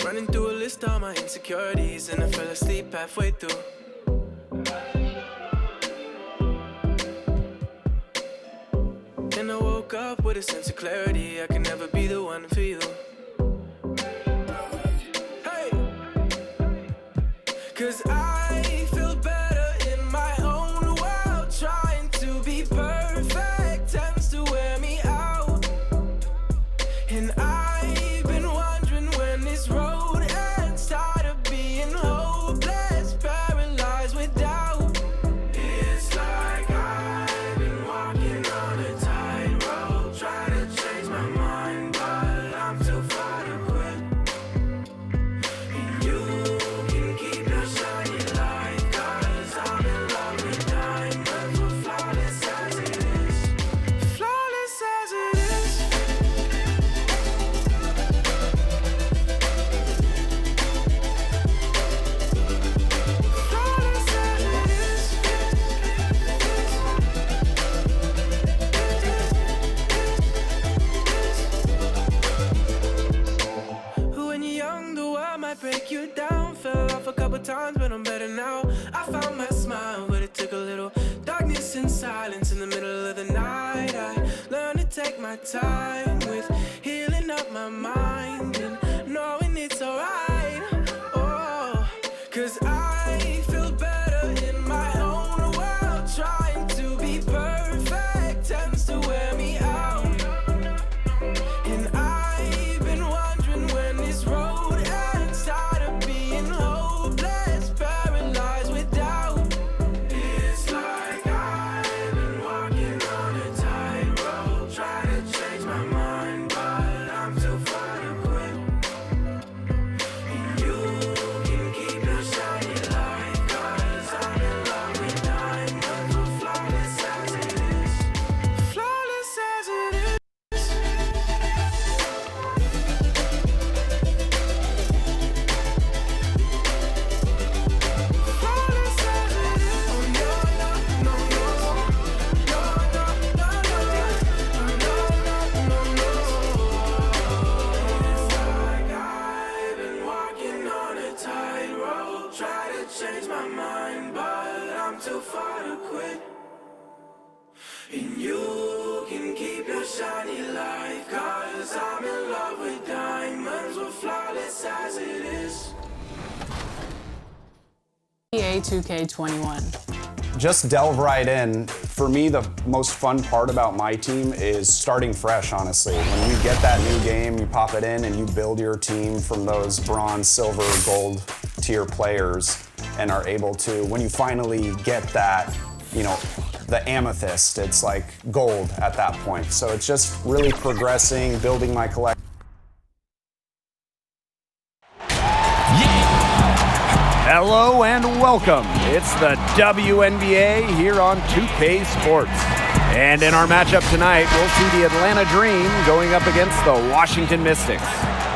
Running through a list of my insecurities, and I fell asleep halfway through. And I woke up with a sense of clarity. I can never be the one for you. Hey, 'cause I feel better in my own world. Trying to be perfect tends to wear me out. And I've been wondering when this road ends. Tired of being hopeless, paralyzed with doubt. It's like I've been walking on a tightrope, trying to change my mind, but I'm too far to quit. And you can keep your shiny light, 'cause I'm in love with diamonds. We're flawless as it is. Flawless as it is. Flawless as it is. When you're young, the world might break you down. Fell off a couple times, but I'm better now. I found my smile, but it took a little darkness and silence in the middle of the night. I learned to take my time with healing up my mind and knowing it's alright. Oh, 'cause I feel better in my own world. Trying to be perfect tends to wear me out. And I've been wondering when this road ends. Tired of being hopeless, paralyzed with doubt. It's like I've been walking on a tightrope, trying to change my mind, but I'm too far to quit. And you can keep your shiny light, 'cause I'm in love with diamonds. We're flawless as it is. Flawless as it is. Flawless as it is. Oh no, no, no, no. No, no, no, no. No, no, no, no. It's like I've been walking on a tightrope, try to change my mind, but I'm too far to quit. And you can keep your shiny light, 'cause I'm in love with diamonds. We're flawless as it is. NBA 2K21. Just delve right in. For me, the most fun part about my team is starting fresh, honestly. When you get that new game, you pop it in and you build your team from those bronze, silver, gold tier players and are able to, when you finally get that, the amethyst, it's like gold at that point. So it's just really progressing, building my collection. Hello and welcome. It's the WNBA here on 2K Sports. And in our matchup tonight, we'll see the Atlanta Dream going up against the Washington Mystics.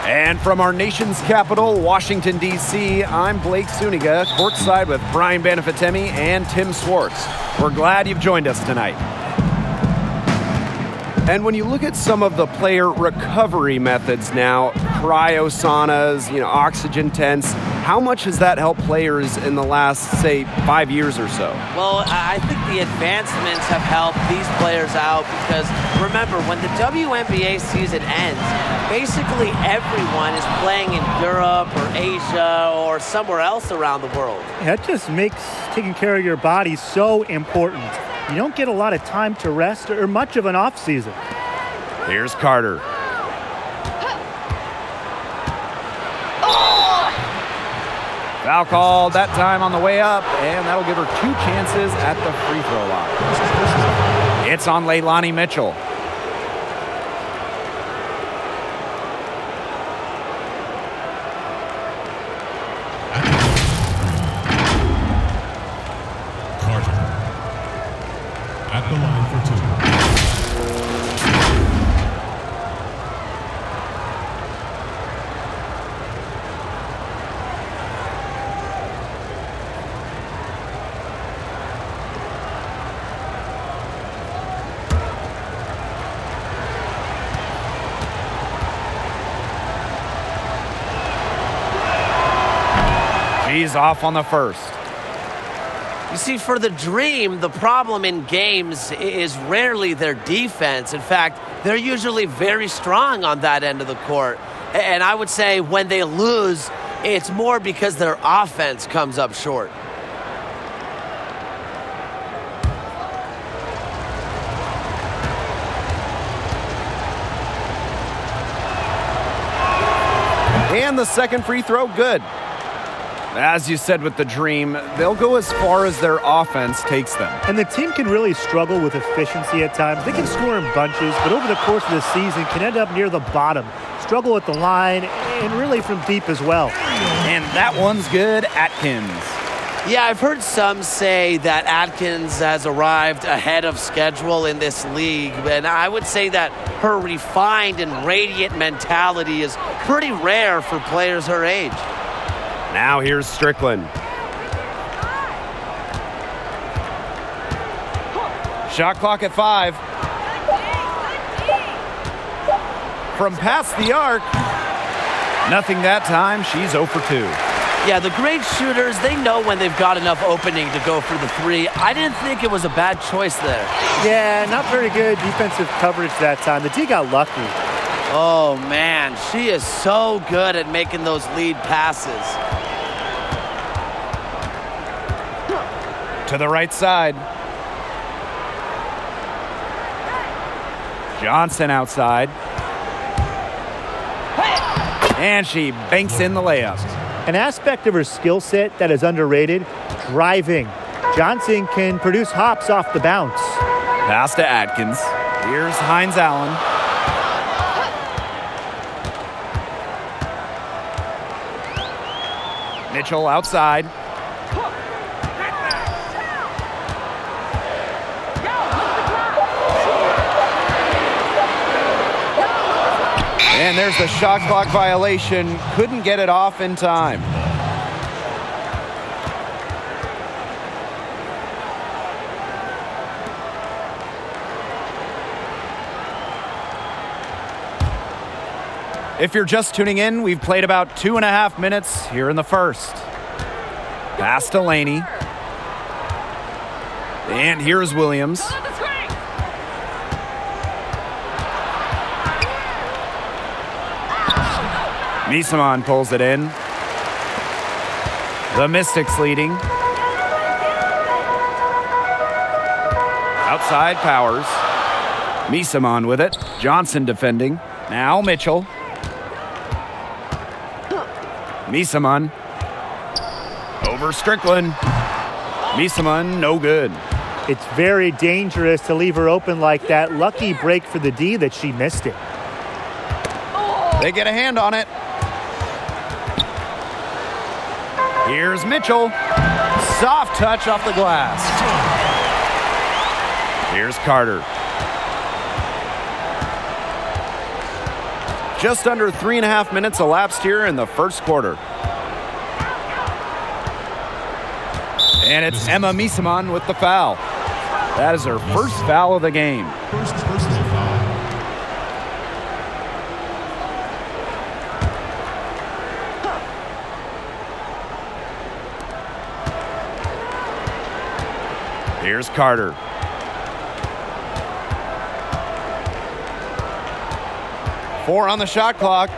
And from our nation's capital, Washington, D.C., I'm Blake Suniga, courtside with Brian Banafitemi and Tim Swartz. We're glad you've joined us tonight. And when you look at some of the player recovery methods now, cryosaunas, oxygen tents, how much has that helped players in the last, say, 5 years or so? Well, I think the advancements have helped these players out because, remember, when the WNBA season ends, basically everyone is playing in Europe or Asia or somewhere else around the world. That just makes taking care of your body so important. You don't get a lot of time to rest or much of an off season. Here's Carter. Foul called that time on the way up, and that'll give her 2 chances at the free throw line. It's on Leilani Mitchell. Carter at the line for 2. She's off on the first. You see, for the Dream, the problem in games is rarely their defense. In fact, they're usually very strong on that end of the court. And I would say when they lose, it's more because their offense comes up short. And the second free throw, good. As you said with the Dream, they'll go as far as their offense takes them. And the team can really struggle with efficiency at times. They can score in bunches, but over the course of the season can end up near the bottom. Struggle at the line and really from deep as well. And that one's good, Atkins. Yeah, I've heard some say that Atkins has arrived ahead of schedule in this league, and I would say that her refined and radiant mentality is pretty rare for players her age. Now here's Strickland. Shot clock at 5. From past the arc. Nothing that time. She's 0 for 2. Yeah, the great shooters, they know when they've got enough opening to go for the 3. I didn't think it was a bad choice there. Yeah, not very good defensive coverage that time. The D got lucky. Oh, man, she is so good at making those lead passes. To the right side. Johnson outside. And she banks in the layup. An aspect of her skill set that is underrated, driving. Johnson can produce hops off the bounce. Pass to Atkins. Here's Hines Allen. Mitchell outside. And there's the shot clock violation. Couldn't get it off in time. If you're just tuning in, we've played about 2.5 minutes here in the first. Pass to Leilani. And here's Williams. Misamon pulls it in. The Mystics leading. Outside Powers. Misamon with it. Johnson defending. Now Mitchell. Misamon. Over Strickland. Misamon, no good. It's very dangerous to leave her open like that. Lucky break for the D that she missed it. They get a hand on it. Here's Mitchell. Soft touch off the glass. Here's Carter. Just under 3.5 minutes elapsed here in the first quarter. And it's Emma Misamon with the foul. That is her first foul of the game. First personal foul. Here's Carter. Four on the shot clock.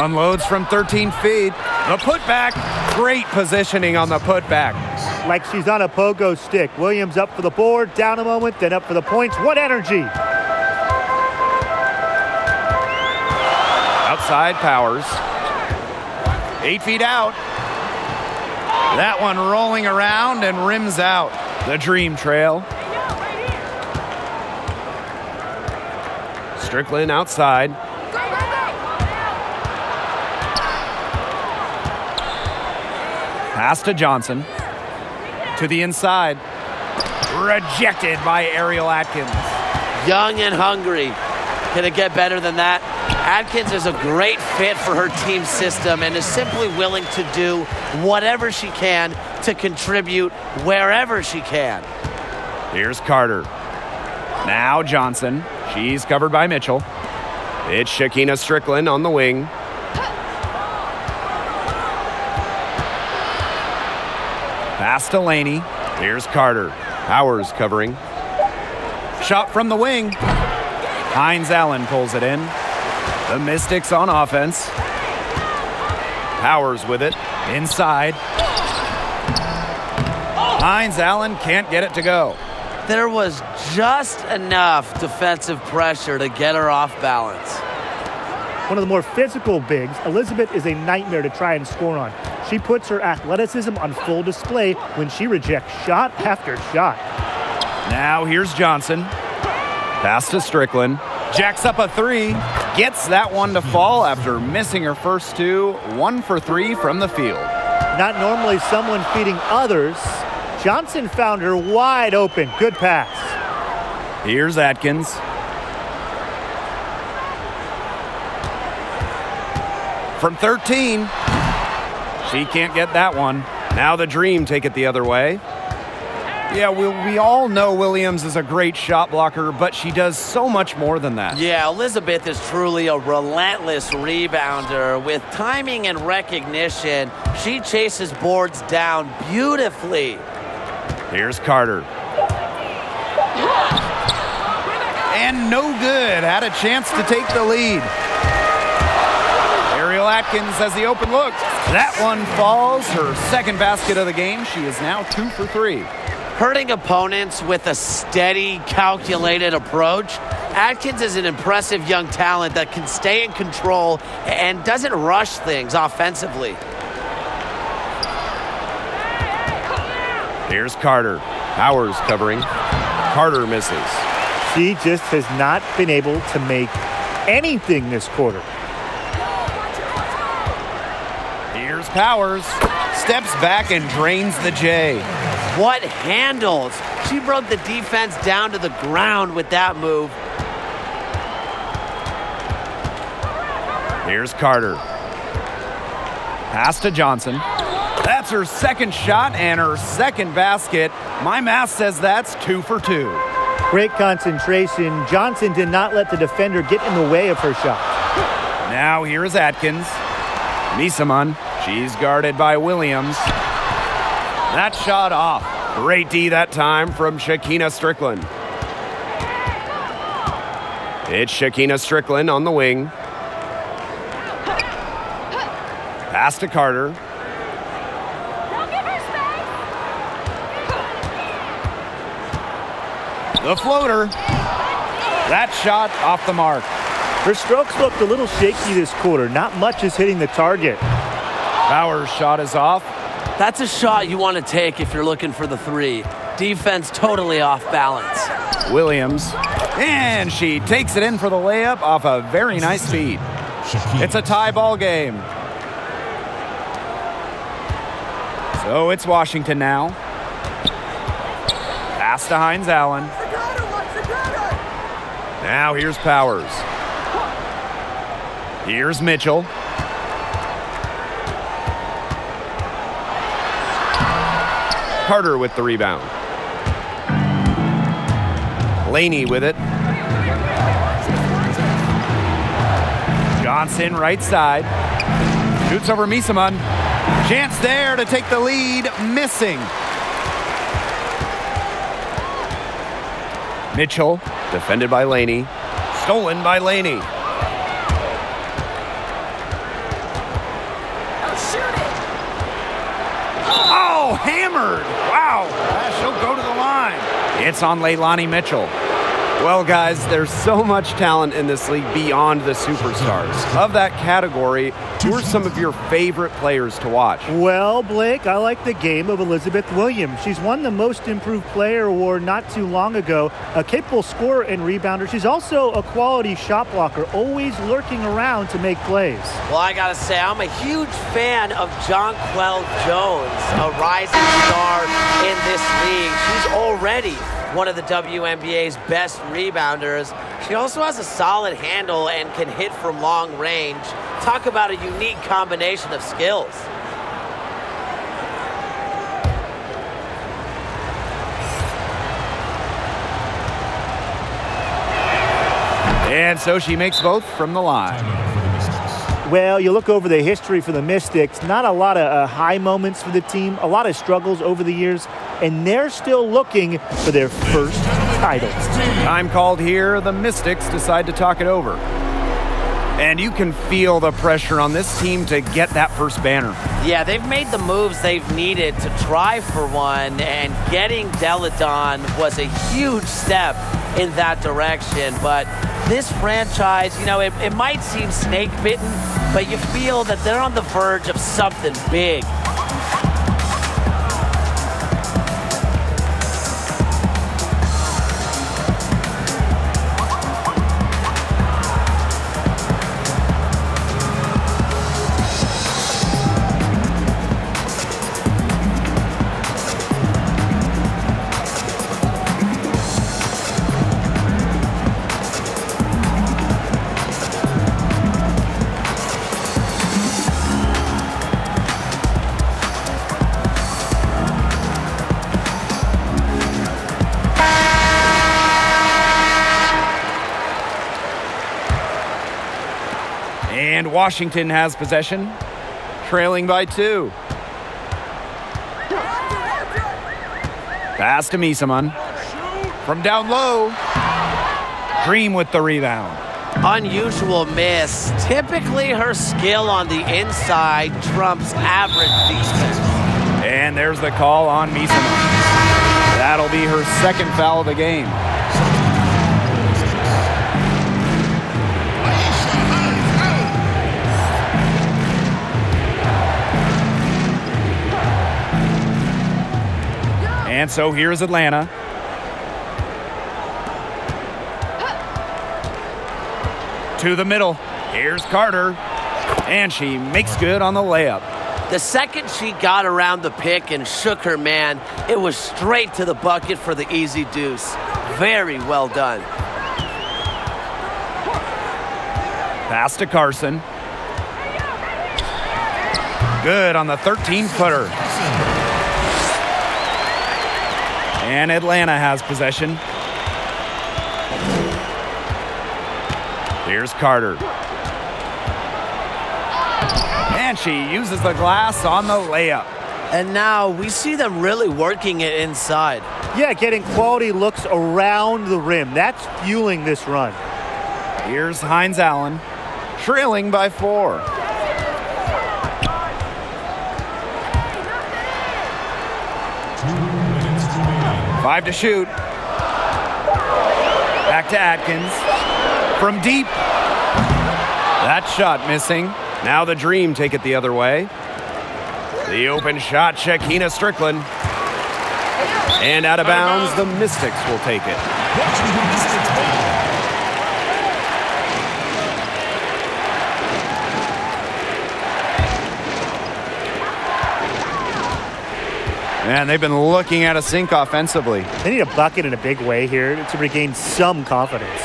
Unloads from 13 feet. The putback. Great positioning on the putback. Like she's on a pogo stick. Williams up for the board, down a moment, then up for the points. What energy! Outside Powers. 8 feet out. That one rolling around and rims out. The Dream trail. Strickland outside. Pass to Johnson. To the inside. Rejected by Ariel Atkins. Young and hungry. Can it get better than that? Atkins is a great fit for her team system and is simply willing to do whatever she can to contribute wherever she can. Here's Carter. Now Johnson. She's covered by Mitchell. It's Shakina Strickland on the wing. Pass to Leilani. Here's Carter. Powers covering. Shot from the wing. Hines Allen pulls it in. The Mystics on offense. Powers with it. Inside. Hines Allen can't get it to go. There was just enough defensive pressure to get her off balance. One of the more physical bigs, Elizabeth is a nightmare to try and score on. She puts her athleticism on full display when she rejects shot after shot. Now here's Johnson. Pass to Strickland. Jacks up a three. Gets that one to fall after missing her first two. 1 for 3 from the field. Not normally someone feeding others. Johnson found her wide open. Good pass. Here's Atkins. From 13. She can't get that one. Now the Dream take it the other way. Yeah, we all know Williams is a great shot blocker, but she does so much more than that. Yeah, Elizabeth is truly a relentless rebounder. With timing and recognition, she chases boards down beautifully. Here's Carter. And no good. Had a chance to take the lead. Ariel Atkins has the open look. That one falls. Her second basket of the game. She is now 2 for 3. Hurting opponents with a steady, calculated approach. Atkins is an impressive young talent that can stay in control and doesn't rush things offensively. Here's Carter. Powers covering. Carter misses. She just has not been able to make anything this quarter. Here's Powers. Steps back and drains the J. What handles? She broke the defense down to the ground with that move. Here's Carter. Pass to Johnson. That's her second shot and her second basket. My math says that's 2 for 2. Great concentration. Johnson did not let the defender get in the way of her shot. Now here is Atkins. Misaman. She's guarded by Williams. That shot off. Great D that time from Shakina Strickland. It's Shakina Strickland on the wing. Pass to Carter. The floater. That shot off the mark. Her strokes looked a little shaky this quarter. Not much is hitting the target. Powers' shot is off. That's a shot you want to take if you're looking for the three. Defense totally off balance. Williams. And she takes it in for the layup off a very nice feed. It's a tie ball game. So it's Washington now. Pass to Hines Allen. Now here's Powers. Here's Mitchell. Carter with the rebound. Leilani with it. Johnson right side. Shoots over Misaman. Chance there to take the lead. Missing. Mitchell, defended by Leilani. Stolen by Leilani. Oh, hammered. Wow. She'll go to the line. It's on Leilani Mitchell. Well, guys, there's so much talent in this league beyond the superstars. Of that category, who are some of your favorite players to watch? Well, Blake, I like the game of Elizabeth Williams. She's won the Most Improved Player award not too long ago. A capable scorer and rebounder. She's also a quality shot blocker, always lurking around to make plays. Well, I gotta say, I'm a huge fan of Jonquel Jones, a rising star in this league. She's already one of the WNBA's best rebounders. She also has a solid handle and can hit from long range. Talk about a unique combination of skills. And so she makes both from the line. Timeout for the Mystics. Well, you look over the history for the Mystics, not a lot of high moments for the team, a lot of struggles over the years, and they're still looking for their first title. Time called here. The Mystics decide to talk it over. And you can feel the pressure on this team to get that first banner. Yeah, they've made the moves they've needed to try for one, and getting Deladon was a huge step in that direction. But this franchise, it might seem snake-bitten, but you feel that they're on the verge of something big. And Washington has possession, trailing by 2. Pass to Misaman. From down low, Dream with the rebound. Unusual miss. Typically, her skill on the inside trumps average defense. And there's the call on Misaman. That'll be her second foul of the game. And so here's Atlanta. To the middle. Here's Carter. And she makes good on the layup. The second she got around the pick and shook her man, it was straight to the bucket for the easy deuce. Very well done. Pass to Carson. Good on the 13-footer. And Atlanta has possession. Here's Carter. And she uses the glass on the layup. And now we see them really working it inside. Yeah, getting quality looks around the rim. That's fueling this run. Here's Hines Allen, trailing by 4. Five to shoot. Back to Atkins. From deep. That shot missing. Now the Dream take it the other way. The open shot, Shakina Strickland. And out of bounds, the Mystics will take it. Man, they've been looking at a sink offensively. They need a bucket in a big way here to regain some confidence.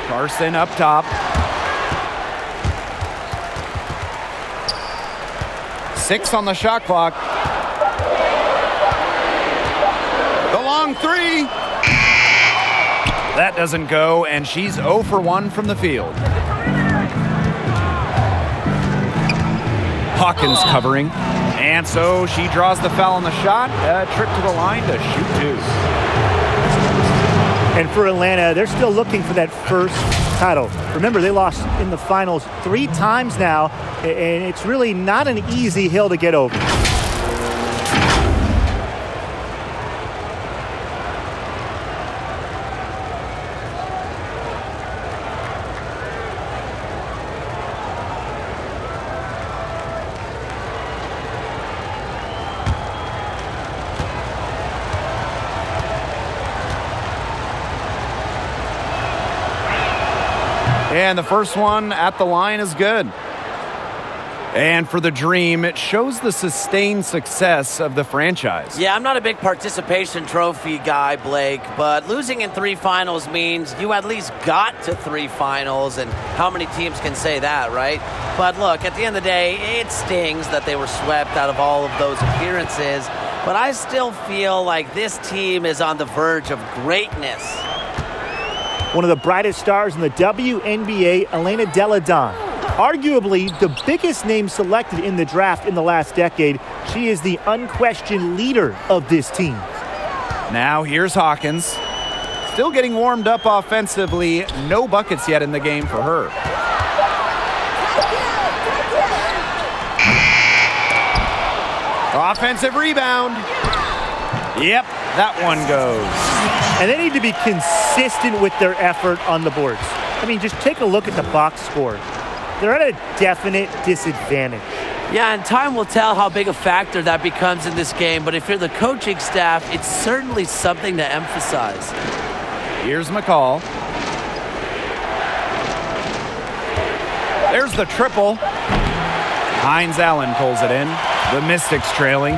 Carson up top. 6 on the shot clock. The long 3. That doesn't go, and she's 0 for 1 from the field. Hawkins covering. And so she draws the foul on the shot. A trip to the line to shoot 2. And for Atlanta, they're still looking for that first title. Remember, they lost in the finals 3 times now, and it's really not an easy hill to get over. And the first one at the line is good. And for the Dream, it shows the sustained success of the franchise. Yeah, I'm not a big participation trophy guy, Blake, but losing in 3 finals means you at least got to 3 finals, and how many teams can say that, right? But look, at the end of the day, it stings that they were swept out of all of those appearances, but I still feel like this team is on the verge of greatness. one of the brightest stars in the WNBA, Elena Delle Donne. Arguably the biggest name selected in the draft in the last decade, she is the unquestioned leader of this team. Now here's Hawkins. Still getting warmed up offensively. No buckets yet in the game for her. Offensive rebound. Yep, that one goes. And they need to be consistent with their effort on the boards. I mean, just take a look at the box score. They're at a definite disadvantage. Yeah, and time will tell how big a factor that becomes in this game, but if you're the coaching staff, it's certainly something to emphasize. Here's McCall. There's the triple. Hines Allen pulls it in. The Mystics trailing.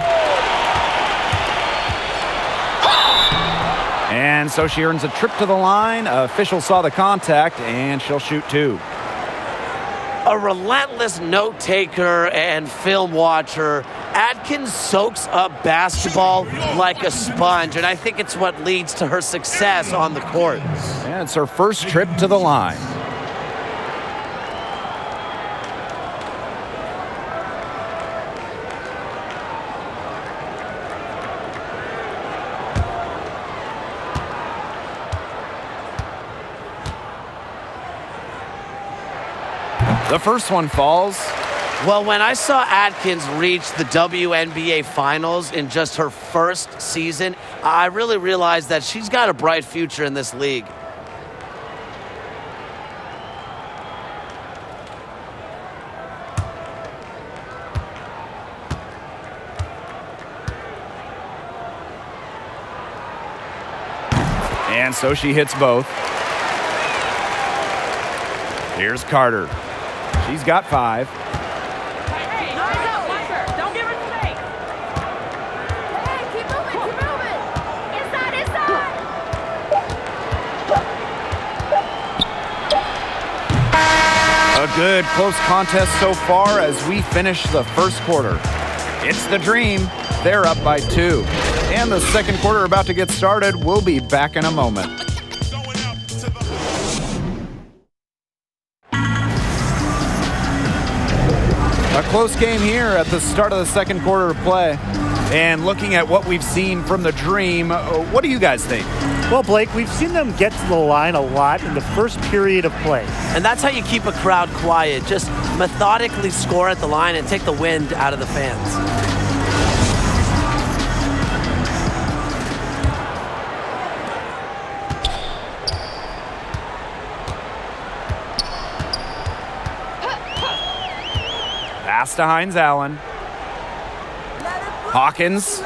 And so she earns a trip to the line. Official saw the contact, and she'll shoot two. A relentless note taker and film watcher, Atkins soaks up basketball like a sponge, and I think it's what leads to her success on the court. And it's her first trip to the line. The first one falls. Well, when I saw Atkins reach the WNBA Finals in just her first season, I really realized that she's got a bright future in this league. And so she hits both. Here's Carter. She's got 5. Hey, watch her. Don't give her space. Hey, keep moving. Inside. A good close contest so far as we finish the first quarter. It's the Dream. They're up by 2. And the second quarter about to get started. We'll be back in a moment. A close game here at the start of the second quarter of play. And looking at what we've seen from the Dream, what do you guys think? Well, Blake, we've seen them get to the line a lot in the first period of play. And that's how you keep a crowd quiet. Just methodically score at the line and take the wind out of the fans. Pass to Hines Allen. Hawkins.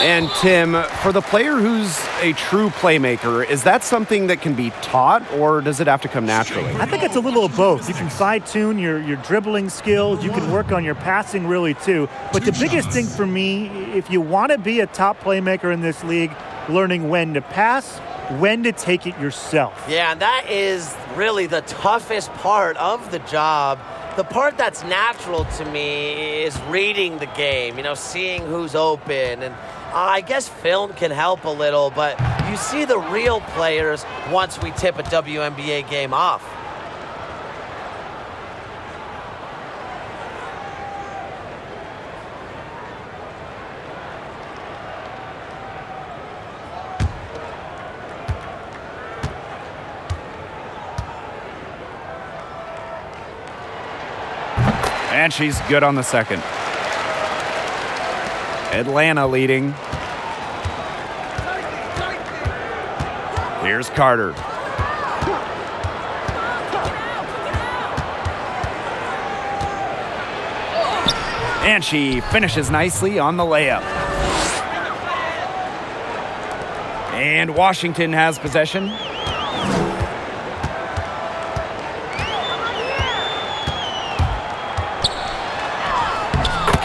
And Tim, for the player who's a true playmaker, is that something that can be taught, or does it have to come naturally? I think it's a little of both. You can fine-tune your dribbling skills. You can work on your passing really too. But the biggest thing for me, if you want to be a top playmaker in this league, learning when to pass, when to take it yourself. Yeah, and that is really the toughest part of the job. The part that's natural to me is reading the game, seeing who's open. And I guess film can help a little, but you see the real players once we tip a WNBA game off. And she's good on the second. Atlanta leading. Here's Carter. And she finishes nicely on the layup. And Washington has possession.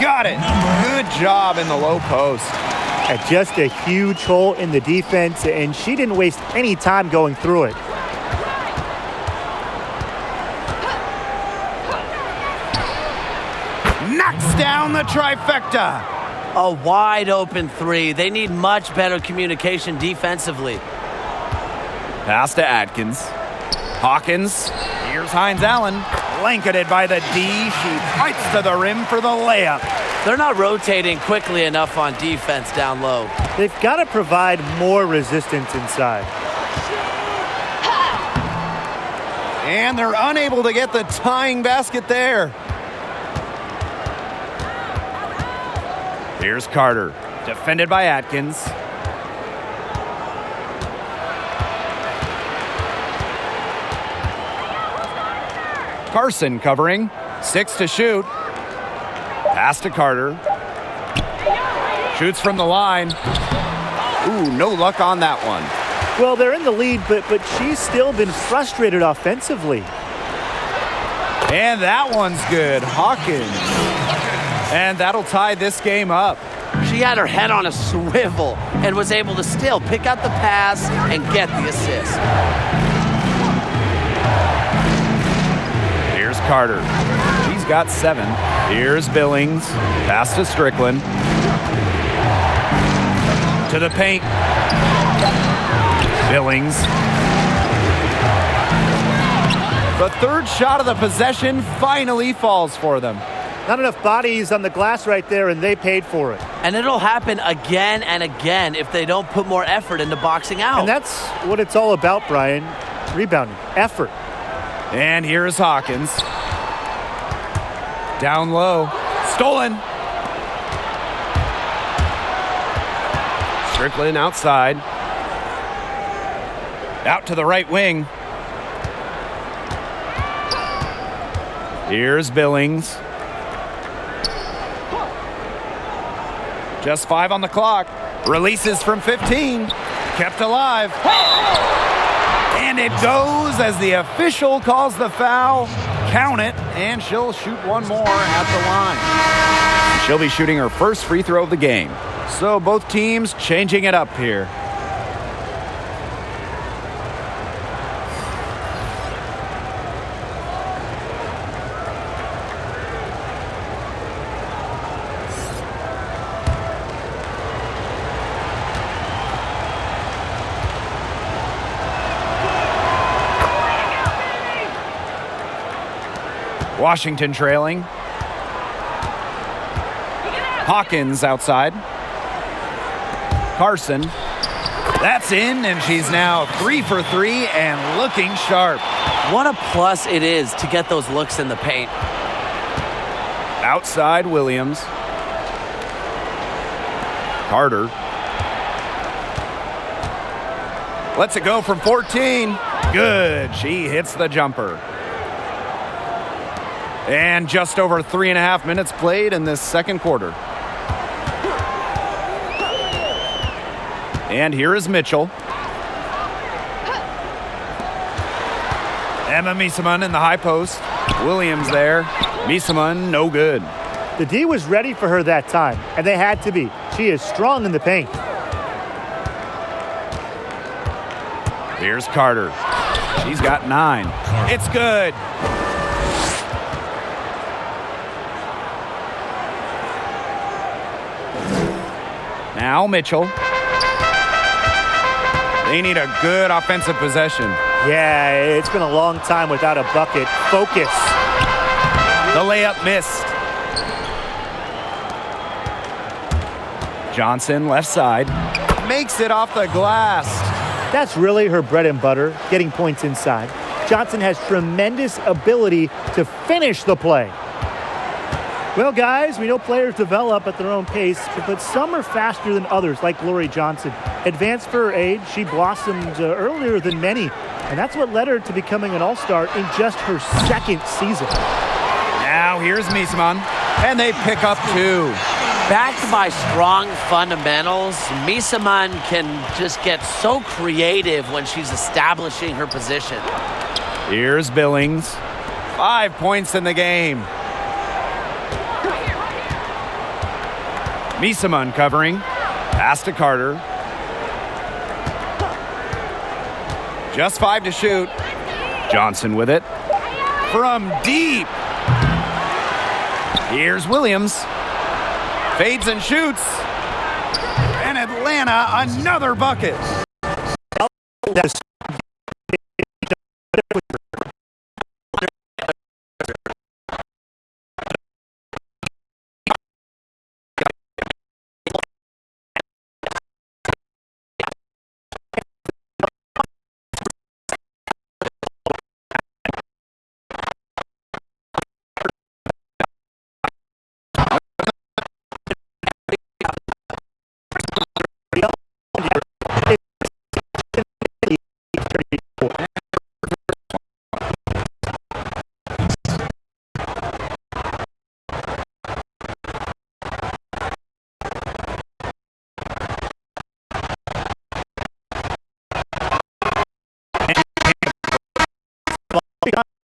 Got it. Good job in the low post. Just a huge hole in the defense, and she didn't waste any time going through it. Knocks down the trifecta. A wide open three. They need much better communication defensively. Pass to Atkins. Hawkins. Here's Hines Allen. Blanketed by the D. She fights to the rim for the layup. They're not rotating quickly enough on defense down low. They've got to provide more resistance inside. And they're unable to get the tying basket there. Here's Carter. Defended by Atkins. Carson covering. 6 to shoot. Pass to Carter. Shoots from the line. Ooh, no luck on that one. Well, they're in the lead, but she's still been frustrated offensively. And that one's good. Hawkins. And that'll tie this game up. She had her head on a swivel and was able to still pick out the pass and get the assist. Here's Carter. She's got 7. Here's Billings. Pass to Strickland. To the paint. Billings. The third shot of the possession finally falls for them. Not enough bodies on the glass right there, and they paid for it. And it'll happen again and again if they don't put more effort into boxing out. And that's what it's all about, Brian. Rebounding, effort. And here's Hawkins. Down low. Stolen. Strickland outside. Out to the right wing. Here's Billings. Just 5 on the clock. Releases from 15. Kept alive. And it goes as the official calls the foul. Count it, and she'll shoot one more at the line. She'll be shooting her first free throw of the game. So both teams changing it up here. Washington trailing. Hawkins outside. Carson. That's in, and she's now 3 for 3 and looking sharp. What a plus it is to get those looks in the paint. Outside Williams. Carter. Lets it go from 14. Good. She hits the jumper. And just over 3.5 minutes played in this second quarter. And here is Mitchell. Emma Miesemann in the high post. Williams there. Miesemann, no good. The D was ready for her that time, and they had to be. She is strong in the paint. Here's Carter. She's got 9. It's good. Now Mitchell. They need a good offensive possession. Yeah, it's been a long time without a bucket. Focus. The layup missed. Johnson, left side, makes it off the glass. That's really her bread and butter, getting points inside. Johnson has tremendous ability to finish the play. Well, guys, we know players develop at their own pace, but some are faster than others, like Glory Johnson. Advanced for her age, she blossomed earlier than many, and that's what led her to becoming an all-star in just her second season. Now here's Miesemann, and they pick up 2. Backed by strong fundamentals, Miesemann can just get so creative when she's establishing her position. Here's Billings. 5 points in the game. Miesemann covering. Pass to Carter. Just 5 to shoot. Johnson with it. From deep. Here's Williams. Fades and shoots. And Atlanta, another bucket.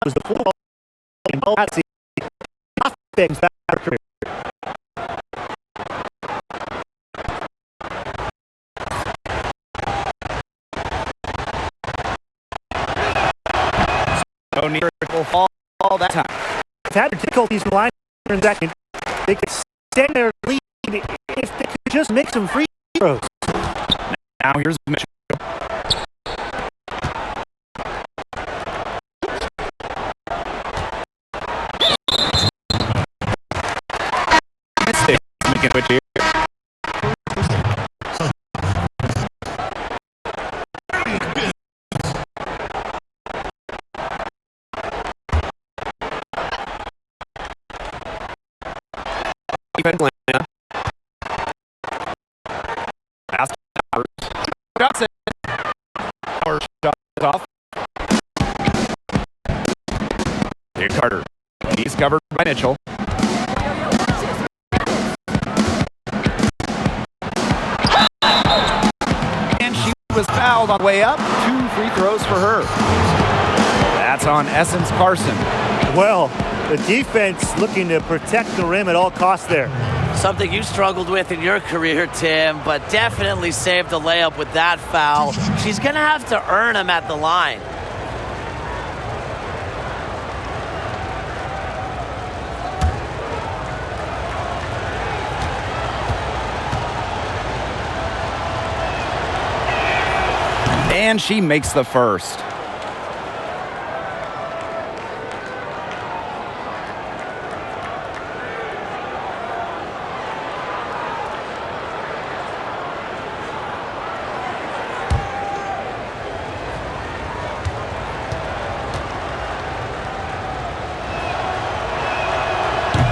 Was the full things that career. So near will fall all that time. They've had difficulties in the line transaction. They could extend their lead if they could just make some free throws. Now here's Mitchell. Making it here. Atlanta. Pass to Powers. Johnson. Powers shot off. Here Carter. He's covered by Mitchell. And she was fouled on the way up. 2 free throws for her. That's on Essence Carson. Well, the defense looking to protect the rim at all costs there. Something you struggled with in your career, Tim, but definitely saved the layup with that foul. She's going to have to earn him at the line. And she makes the first.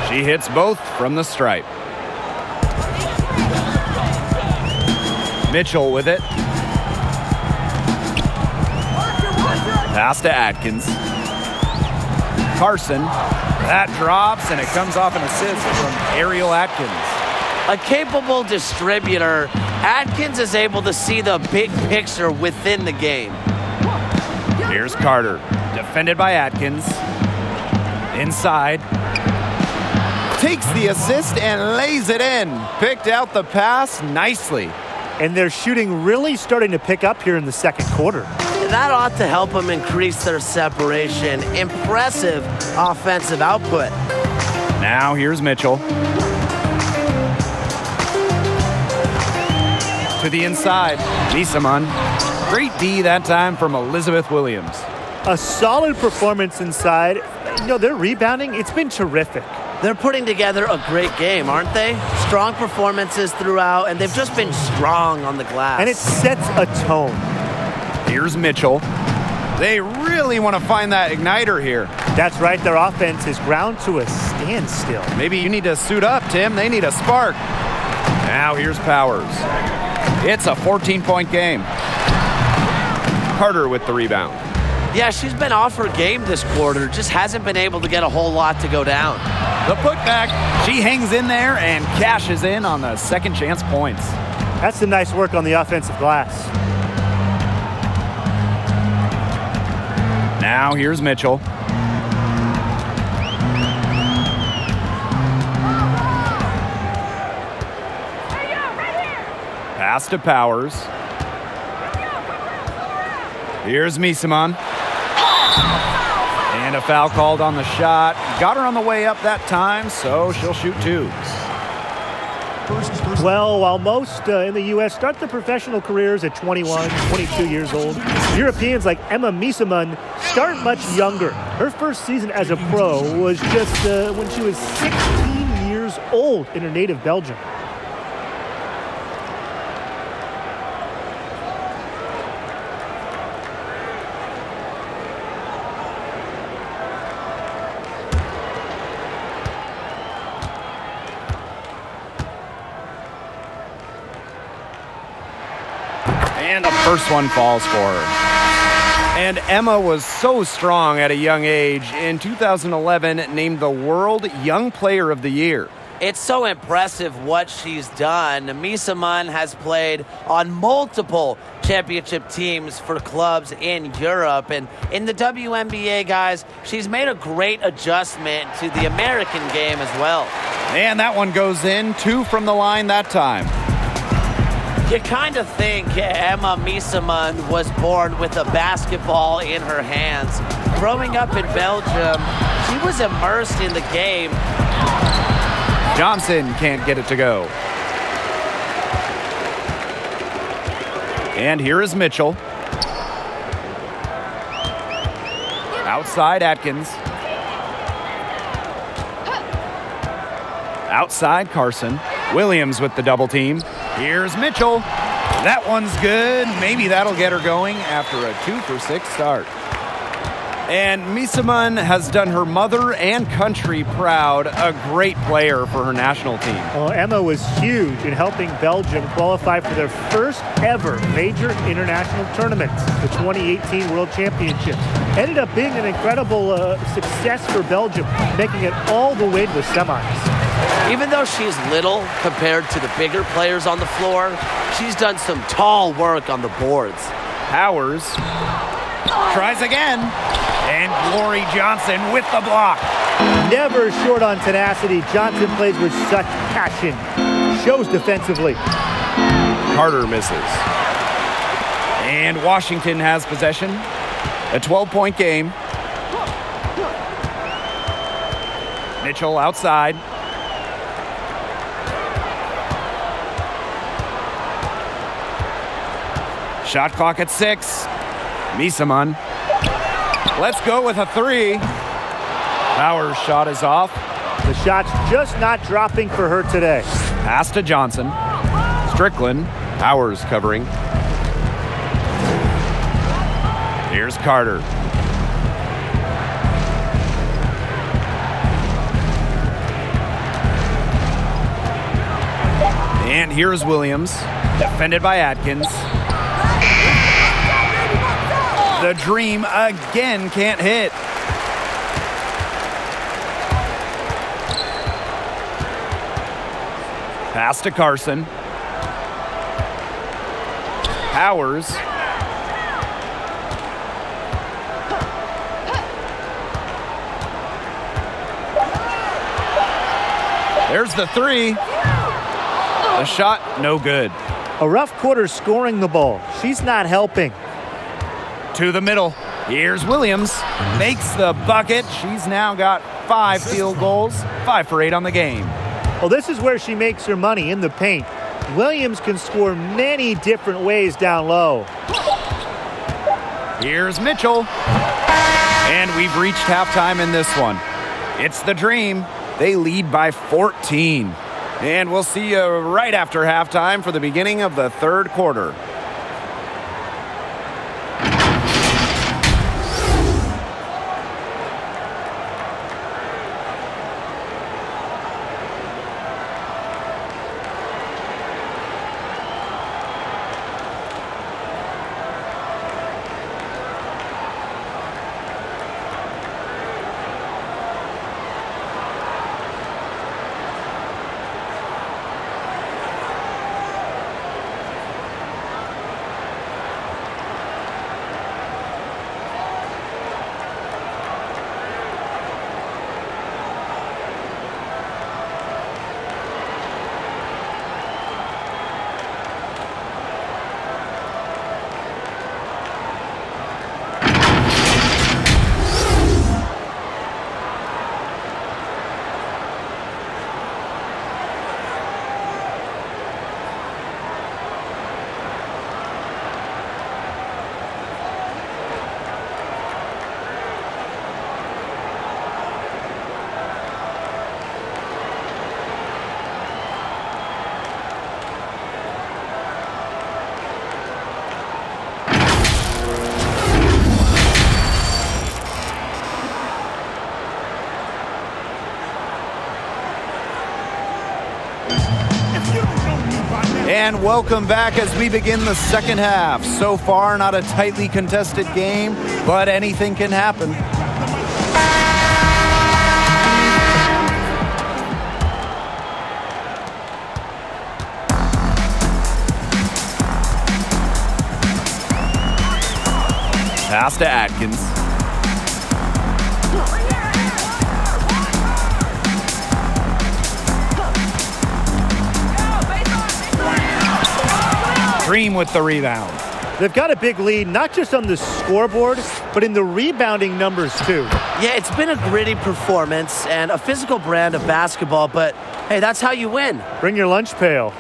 She hits both from the stripe. Mitchell with it. Pass to Atkins. Carson. That drops, and it comes off an assist from Ariel Atkins. A capable distributor, Atkins is able to see the big picture within the game. Here's Carter. Defended by Atkins. Inside. Takes the assist and lays it in. Picked out the pass nicely. And their shooting really starting to pick up here in the second quarter. That ought to help them increase their separation. Impressive offensive output. Now here's Mitchell. To the inside. Nisaman. Great D that time from Elizabeth Williams. A solid performance inside. You know, their rebounding, it's been terrific. They're putting together a great game, aren't they? Strong performances throughout, and they've just been strong on the glass. And it sets a tone. Here's Mitchell. They really want to find that igniter here. That's right. Their offense is ground to a standstill. Maybe you need to suit up, Tim. They need a spark. Now here's Powers. It's a 14-point game. Carter with the rebound. Yeah, she's been off her game this quarter. Just hasn't been able to get a whole lot to go down. The putback. She hangs in there and cashes in on the second chance points. That's some nice work on the offensive glass. Now here's Mitchell. Pass to Powers. Here's Misaman. And a foul called on the shot. Got her on the way up that time, so she'll shoot 2. Well, while most in the U.S. start their professional careers at 21, 22 years old, Europeans like Emma Miesemann start much younger. Her first season as a pro was just when she was 16 years old in her native Belgium. And the first one falls for her. And Emma was so strong at a young age. In 2011, named the World Young Player of the Year. It's so impressive what she's done. Miesemann has played on multiple championship teams for clubs in Europe. And in the WNBA, guys, she's made a great adjustment to the American game as well. And that one goes in, 2 from the line that time. You kind of think Emma Miesemann was born with a basketball in her hands. Growing up in Belgium, she was immersed in the game. Johnson can't get it to go. And here is Mitchell. Outside Atkins. Outside Carson. Williams with the double team. Here's Mitchell. That one's good. Maybe that'll get her going after a 2-for-6 start. And Miesemann has done her mother and country proud, a great player for her national team. Well, Emma was huge in helping Belgium qualify for their first ever major international tournament, the 2018 World Championships. Ended up being an incredible success for Belgium, making it all the way to the semis. Even though she's little compared to the bigger players on the floor, she's done some tall work on the boards. Powers tries again, and Glory Johnson with the block. Never short on tenacity, Johnson plays with such passion. Shows defensively. Carter misses. And Washington has possession. A 12-point game. Mitchell outside. Shot clock at 6. Miesemann. Let's go with a 3. Powers' shot is off. The shot's just not dropping for her today. Pass to Johnson. Strickland. Powers covering. Here's Carter. And here's Williams. Defended by Atkins. The dream again can't hit. Pass to Carson. Powers. There's the 3. The shot, no good. A rough quarter scoring the ball. She's not helping. To the middle. Here's Williams. Makes the bucket. She's now got 5 field goals, 5 for 8 on the game. Well, this is where she makes her money, in the paint. Williams can score many different ways down low. Here's Mitchell. And we've reached halftime in this one. It's the Dream. They lead by 14. And we'll see you right after halftime for the beginning of the third quarter. And welcome back as we begin the second half. So far, not a tightly contested game, but anything can happen. Pass to Atkins. Dream with the rebound. They've got a big lead, not just on the scoreboard, but in the rebounding numbers too. Yeah, it's been a gritty performance and a physical brand of basketball, but hey, that's how you win. Bring your lunch pail.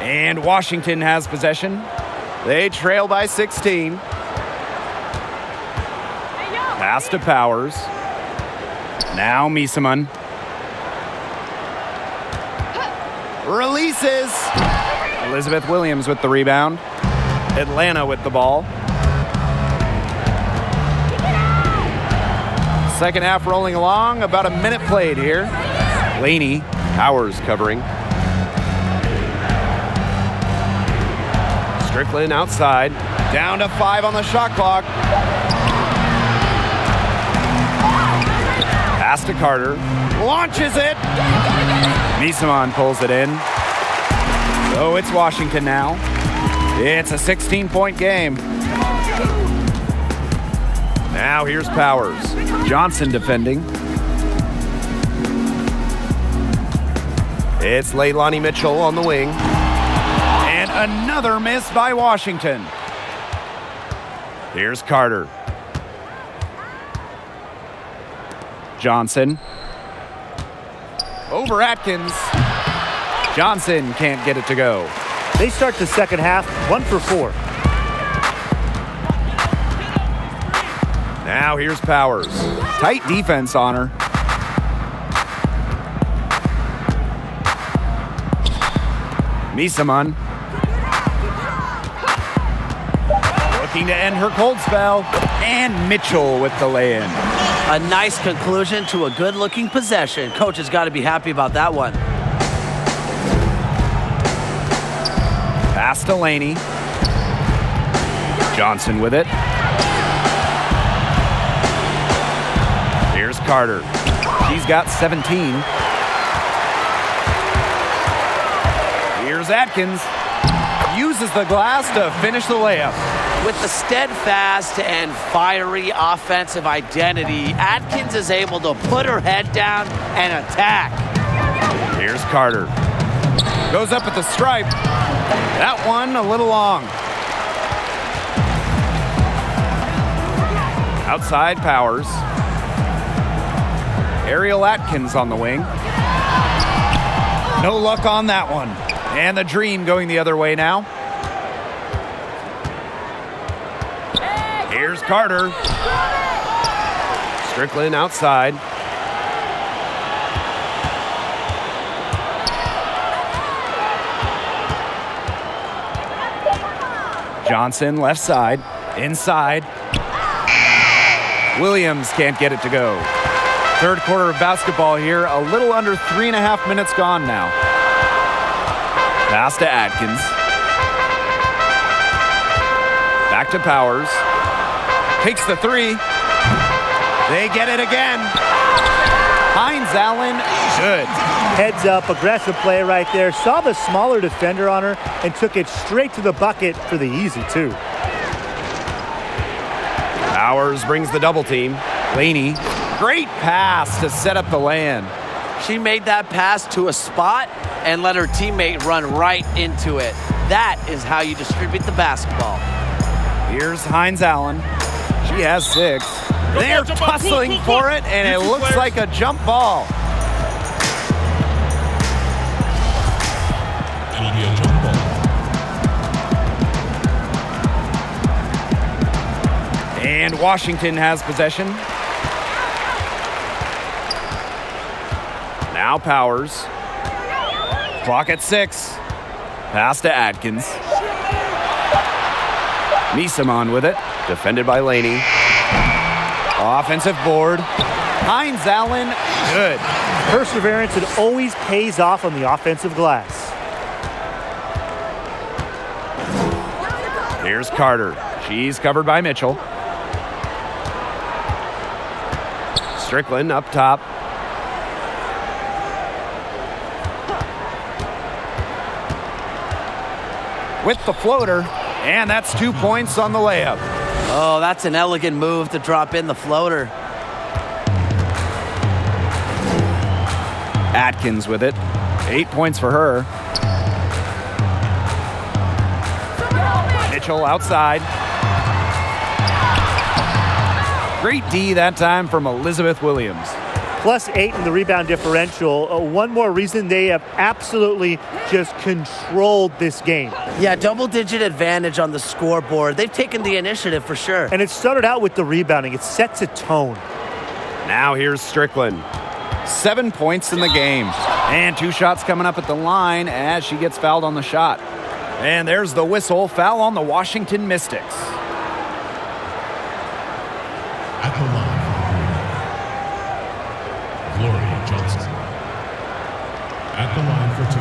And Washington has possession. They trail by 16. Pass to Powers. Now Misaman. Releases. Elizabeth Williams with the rebound. Atlanta with the ball. Second half rolling along. About a minute played here. Laney, Powers covering. Strickland outside. Down to 5 on the shot clock. Pass to Carter. Launches it. Misaman pulls it in. So it's Washington now. It's a 16-point game. Now here's Powers. Johnson defending. It's Leilani Mitchell on the wing. And another miss by Washington. Here's Carter. Johnson. Over Atkins. Johnson can't get it to go. They start the second half 1 for 4. Now here's Powers. Tight defense on her. Misaman. Looking to end her cold spell. And Mitchell with the lay-in. A nice conclusion to a good-looking possession. Coach has got to be happy about that one. Pass to Laney. Johnson with it. Here's Carter. She's got 17. Here's Atkins. Uses the glass to finish the layup. With the steadfast and fiery offensive identity, Atkins is able to put her head down and attack. Here's Carter. Goes up at the stripe. That one a little long. Outside Powers. Ariel Atkins on the wing. No luck on that one. And the Dream going the other way now. Here's Carter. Strickland outside. Johnson left side. Inside. Williams can't get it to go. Third quarter of basketball here. A little under 3.5 minutes gone now. Pass to Atkins. Back to Powers. Takes the 3. They get it again. Hines Allen, good. Heads up, aggressive play right there. Saw the smaller defender on her and took it straight to the bucket for the easy 2. Powers brings the double team. Laney, great pass to set up the lay-in. She made that pass to a spot and let her teammate run right into it. That is how you distribute the basketball. Here's Hines Allen. She has 6. They're tussling for it, and it looks like a jump ball. It'll be a jump ball. And Washington has possession. Now Powers. Clock at 6. Pass to Atkins. Misaman with it. Defended by Laney. Offensive board. Hines Allen, good. Perseverance, it always pays off on the offensive glass. Here's Carter. She's covered by Mitchell. Strickland up top. With the floater, and that's 2 points on the layup. Oh, that's an elegant move to drop in the floater. Atkins with it. 8 points for her. Mitchell outside. Great D that time from Elizabeth Williams. +8 in the rebound differential. One more reason they have absolutely just controlled this game. Yeah, double-digit advantage on the scoreboard. They've taken the initiative for sure. And it started out with the rebounding. It sets a tone. Now here's Strickland. 7 points in the game. And 2 shots coming up at the line as she gets fouled on the shot. And there's the whistle. Foul on the Washington Mystics. At the line for 3. Gloria Johnson. At the line for 2.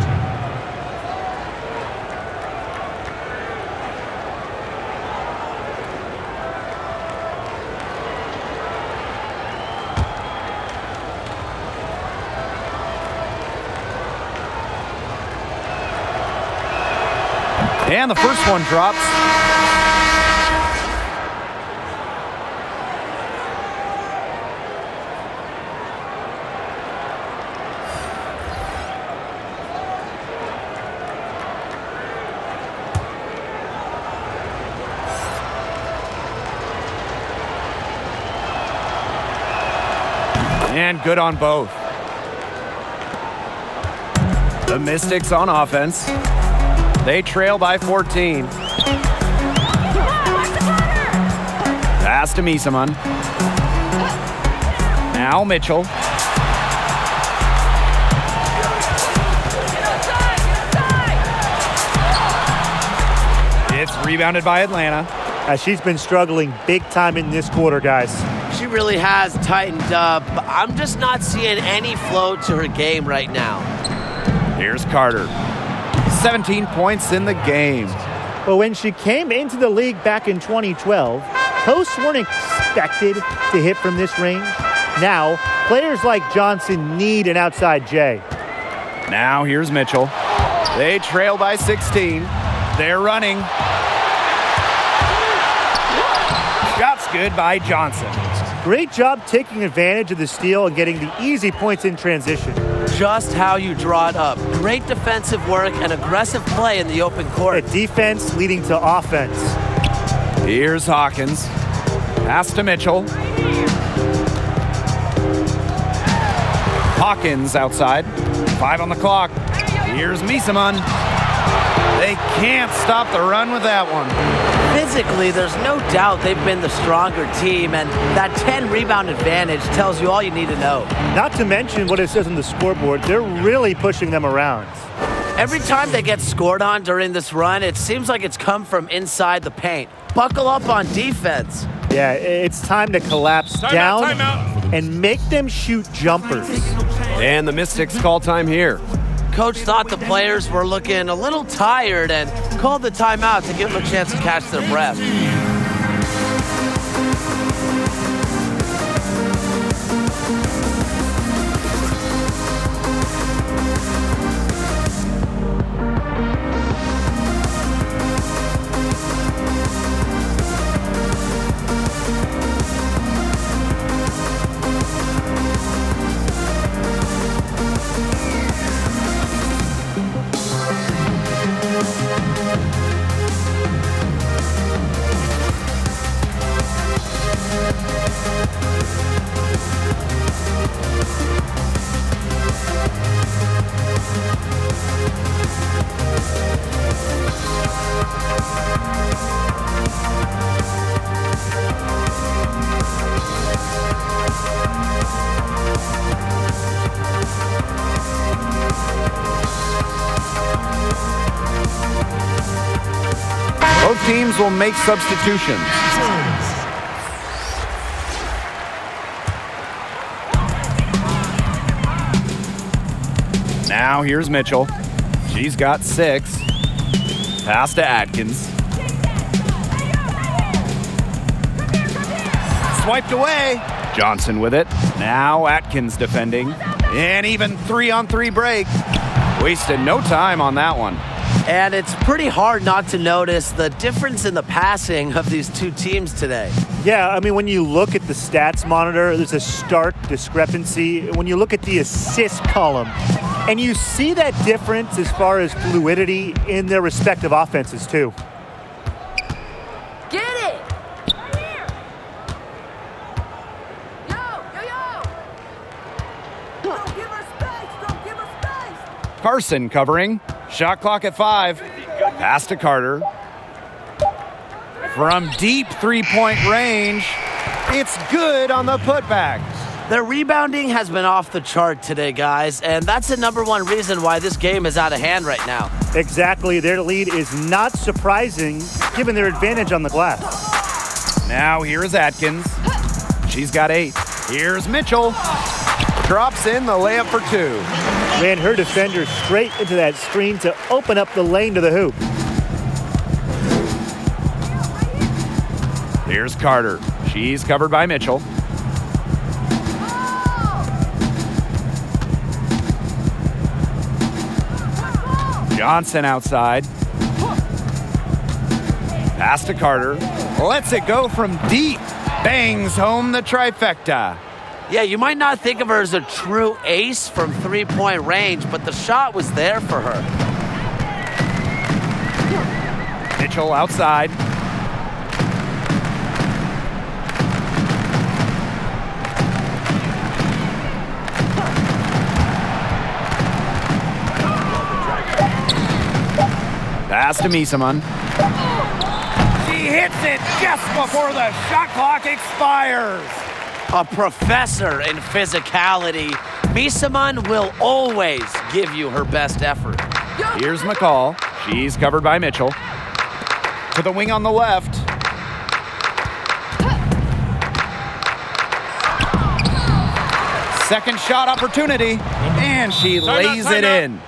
And the first one drops. And good on both. The Mystics on offense. They trail by 14. Pass to Misaman. Now Mitchell. It's rebounded by Atlanta. She's been struggling big time in this quarter, guys. She really has tightened up. I'm just not seeing any flow to her game right now. Here's Carter. 17 points in the game. But when she came into the league back in 2012, posts weren't expected to hit from this range. Now, players like Johnson need an outside J. Now here's Mitchell. They trail by 16. They're running. Shot's good by Johnson. Great job taking advantage of the steal and getting the easy points in transition. Just how you draw it up. Great defensive work and aggressive play in the open court. A defense leading to offense. Here's Hawkins. Pass to Mitchell. Hawkins outside. 5 on the clock. Here's Misaman. They can't stop the run with that one. Physically, there's no doubt they've been the stronger team, and that 10 rebound advantage tells you all you need to know. Not to mention what it says on the scoreboard, they're really pushing them around. Every time they get scored on during this run, it seems like it's come from inside the paint. Buckle up on defense. Yeah, it's time to collapse down and make them shoot jumpers. And the Mystics call time here. Coach thought the players were looking a little tired and called the timeout to give them a chance to catch their breath. Both teams will make substitutions. Now here's Mitchell. She's got 6. Pass to Atkins. Swiped away. Johnson with it. Now Atkins defending. And even 3-on-3 break. Wasted no time on that one. And it's pretty hard not to notice the difference in the passing of these two teams today. Yeah, I mean, when you look at the stats monitor, there's a stark discrepancy. When you look at the assist column, and you see that difference as far as fluidity in their respective offenses, too. Get it! Right here! Yo! Don't give her space! Don't give her space! Carson covering. Shot clock at 5. Pass to Carter. From deep three-point range, it's good on the putback. Their rebounding has been off the chart today, guys, and that's the number one reason why this game is out of hand right now. Exactly. Their lead is not surprising, given their advantage on the glass. Now here is Atkins. She's got 8. Here's Mitchell. Drops in the layup for 2. Ran her defender straight into that screen to open up the lane to the hoop. Here's Carter. She's covered by Mitchell. Johnson outside. Pass to Carter. Lets it go from deep. Bangs home the trifecta. Yeah, you might not think of her as a true ace from three-point range, but the shot was there for her. Mitchell outside. Pass to Misaman. She hits it just before the shot clock expires. A professor in physicality, Misaman will always give you her best effort. Here's McCall. She's covered by Mitchell. To the wing on the left. Second shot opportunity, and she lays it in.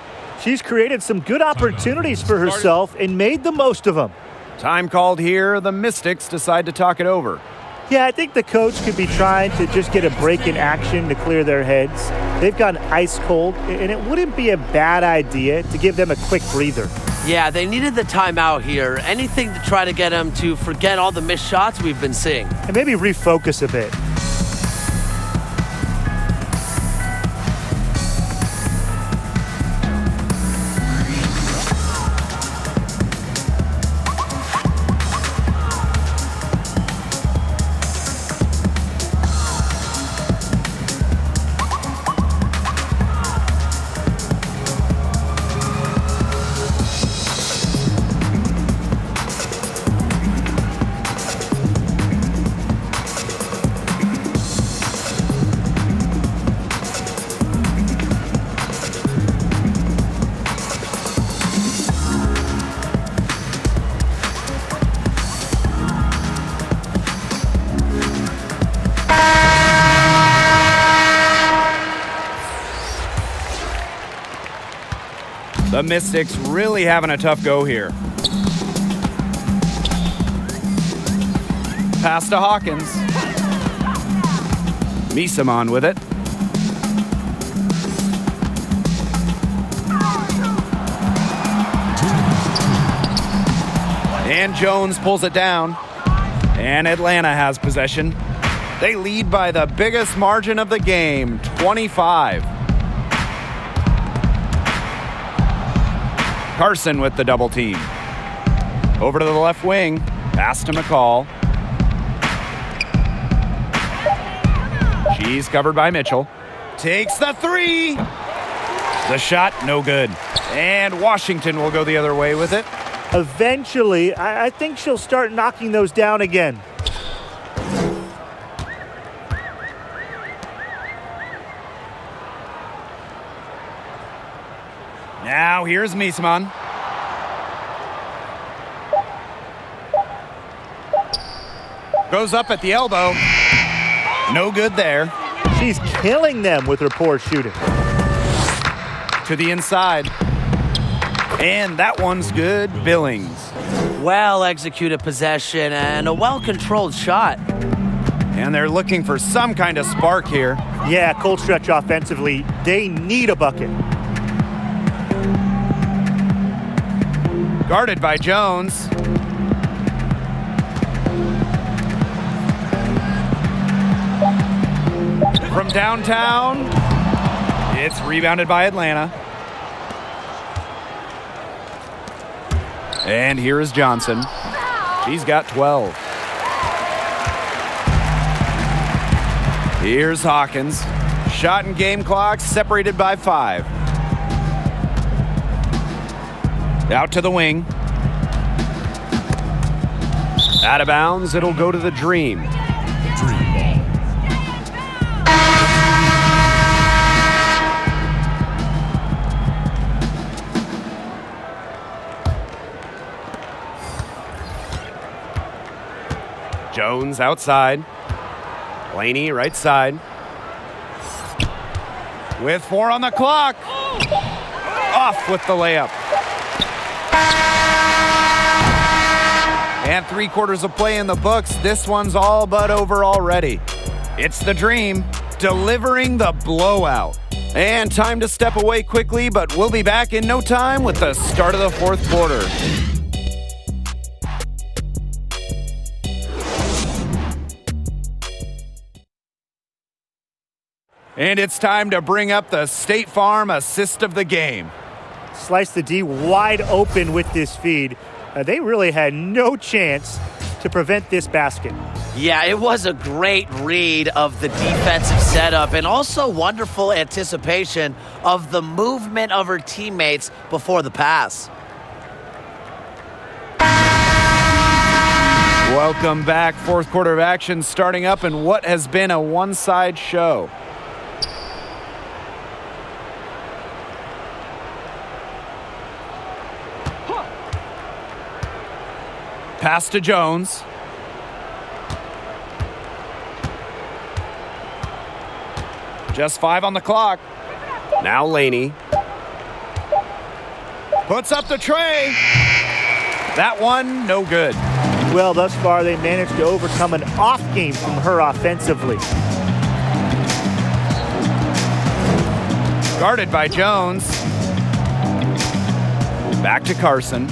She's created some good opportunities for herself and made the most of them. Time called here. The Mystics decide to talk it over. Yeah, I think the coach could be trying to just get a break in action to clear their heads. They've gone ice cold, and it wouldn't be a bad idea to give them a quick breather. Yeah, they needed the timeout here. Anything to try to get them to forget all the missed shots we've been seeing. And maybe refocus a bit. The Mystics really having a tough go here. Pass to Hawkins. Misaman with it. And Jones pulls it down. And Atlanta has possession. They lead by the biggest margin of the game, 25. Carson with the double team. Over to the left wing. Pass to McCall. She's covered by Mitchell. Takes the 3. The shot, no good. And Washington will go the other way with it. Eventually, I think she'll start knocking those down again. Now here's Misaman. Goes up at the elbow. No good there. She's killing them with her poor shooting. To the inside. And that one's good. Billings. Well-executed possession and a well-controlled shot. And they're looking for some kind of spark here. Yeah, cold stretch offensively. They need a bucket. Guarded by Jones. From downtown, it's rebounded by Atlanta. And here is Johnson. She's got 12. Here's Hawkins. Shot and game clock separated by 5. Out to the wing. Out of bounds, it'll go to the Dream. Dream ball. Jones outside. Leilani right side. With 4 on the clock. Off with the layup. And 3/4 of play in the books. This one's all but over already. It's the Dream delivering the blowout. And time to step away quickly, but we'll be back in no time with the start of the 4th quarter. And it's time to bring up the State Farm assist of the game. Slice the D wide open with this feed. They really had no chance to prevent this basket. Yeah, it was a great read of the defensive setup and also wonderful anticipation of the movement of her teammates before the pass. Welcome back. 4th quarter of action starting up in what has been a one-side show. Pass to Jones. Just 5 on the clock. Now Leilani. Puts up the tray. That one, no good. Well, thus far, they managed to overcome an off game from her offensively. Guarded by Jones. Back to Carson.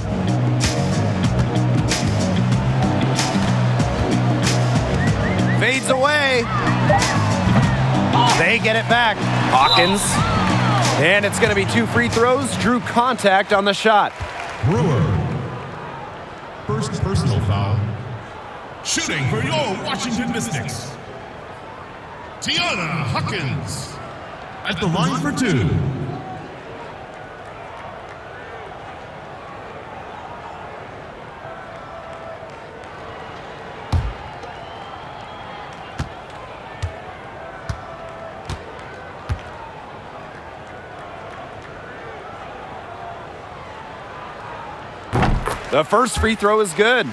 Fades away. They get it back. Hawkins. And it's going to be 2 free throws. Drew contact on the shot. Brewer. First personal foul. Shooting for your Washington Mystics. Tiana Hawkins at the line for 2. The first free throw is good.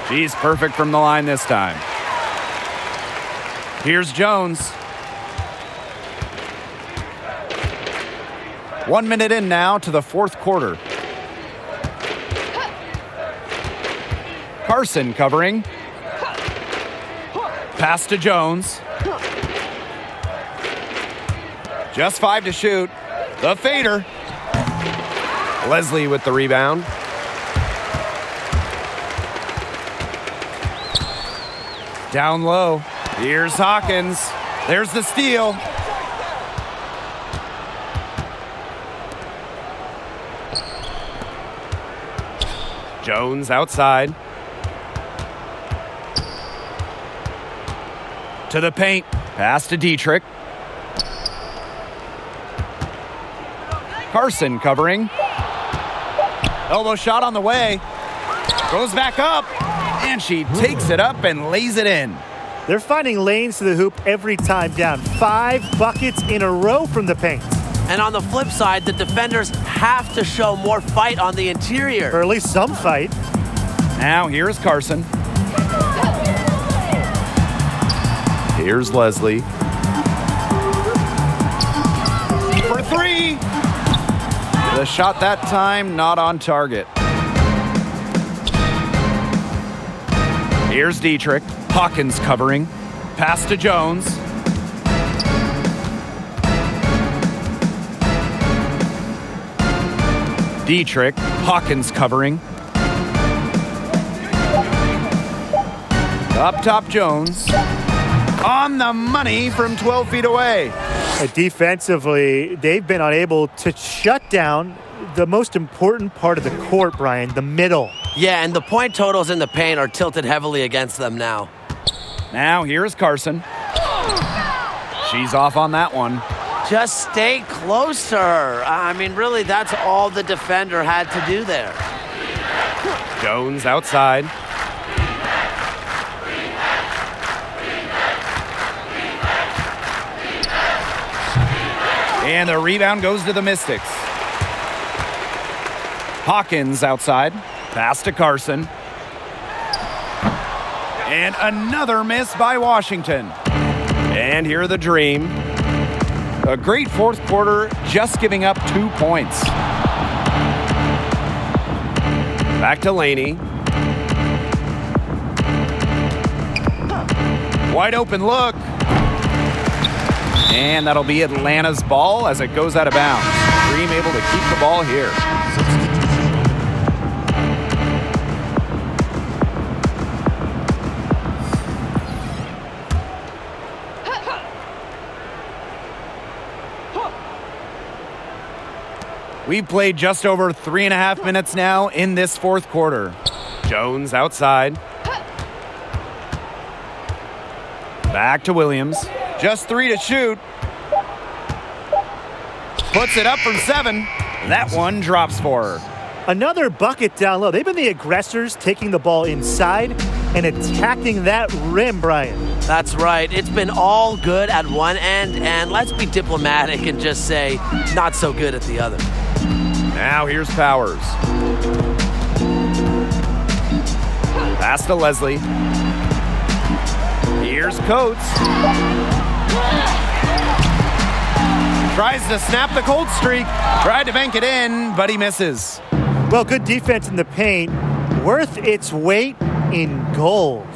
She's perfect from the line this time. Here's Jones. 1 minute in now to the 4th quarter. Carson covering. Pass to Jones. Just 5 to shoot. The fader. Leslie with the rebound. Down low. Here's Hawkins. There's the steal. Jones outside. To the paint. Pass to Dietrich. Carson covering. Elbow shot on the way. Goes back up, and she takes it up and lays it in. They're finding lanes to the hoop every time down. 5 buckets in a row from the paint. And on the flip side, the defenders have to show more fight on the interior. Or at least some fight. Now here's Carson. Here's Leslie. For 3. The shot that time not on target. Here's Dietrich. Hawkins covering. Pass to Jones. Dietrich. Hawkins covering. Up top, Jones. On the money from 12 feet away. Defensively, they've been unable to shut down the most important part of the court, Brian, the middle. Yeah, and the point totals in the paint are tilted heavily against them now. Now here's Carson. She's off on that one. Just stay close to her. I mean, really, that's all the defender had to do there. Jones outside. And the rebound goes to the Mystics. Hawkins outside. Pass to Carson. And another miss by Washington. And here the Dream. A great fourth quarter, just giving up 2 points. Back to Laney. Wide open look. And that'll be Atlanta's ball as it goes out of bounds. Dream able to keep the ball here. We've played just over 3.5 minutes now in this fourth quarter. Jones outside. Back to Williams. Just 3 to shoot. Puts it up from 7. That one drops for her. Another bucket down low. They've been the aggressors, taking the ball inside and attacking that rim, Brian. That's right. It's been all good at one end, and let's be diplomatic and just say not so good at the other. Now here's Powers. Pass to Leslie. Here's Coates. Tries to snap the cold streak. Tried to bank it in, but he misses. Well, good defense in the paint. Worth its weight in gold.